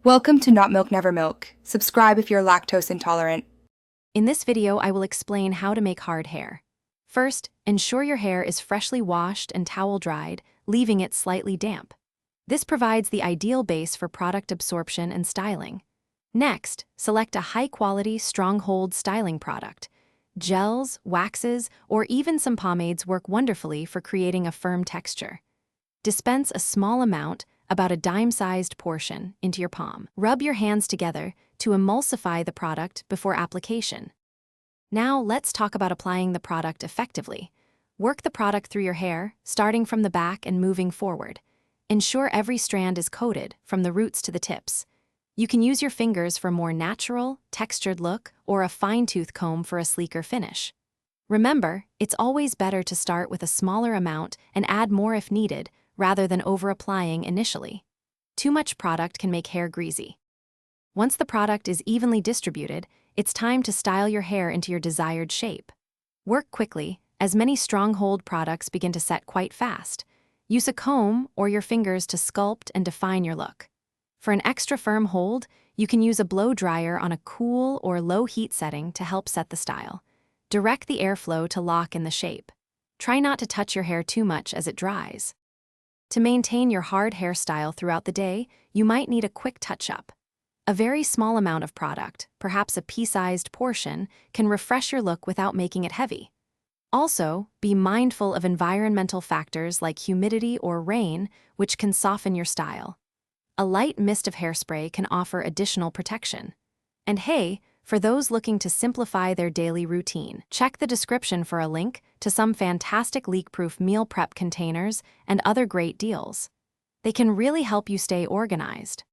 Welcome to Not Milk Never Milk. Subscribe if you're lactose intolerant. In this video, I will explain how to make hard hair. First, ensure your hair is freshly washed and towel dried, leaving it slightly damp. This provides the ideal base for product absorption and styling. Next, select a high-quality, strong-hold styling product. Gels, waxes, or even some pomades work wonderfully for creating a firm texture. Dispense a small amount, about a dime-sized portion, into your palm. Rub your hands together to emulsify the product before application. Now let's talk about applying the product effectively. Work the product through your hair, starting from the back and moving forward. Ensure every strand is coated, from the roots to the tips. You can use your fingers for a more natural, textured look or a fine-tooth comb for a sleeker finish. Remember, it's always better to start with a smaller amount and add more if needed, rather than over-applying initially. Too much product can make hair greasy. Once the product is evenly distributed, it's time to style your hair into your desired shape. Work quickly, as many strong-hold products begin to set quite fast. Use a comb or your fingers to sculpt and define your look. For an extra firm hold, you can use a blow dryer on a cool or low heat setting to help set the style. Direct the airflow to lock in the shape. Try not to touch your hair too much as it dries. To maintain your hard hairstyle throughout the day, you might need a quick touch-up. A very small amount of product, perhaps a pea-sized portion, can refresh your look without making it heavy. Also, be mindful of environmental factors like humidity or rain, which can soften your style. A light mist of hairspray can offer additional protection. And hey, for those looking to simplify their daily routine, check the description for a link to some fantastic leak-proof meal prep containers and other great deals. They can really help you stay organized.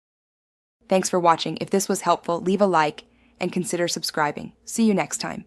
Thanks for watching. If this was helpful, leave a like and consider subscribing. See you next time.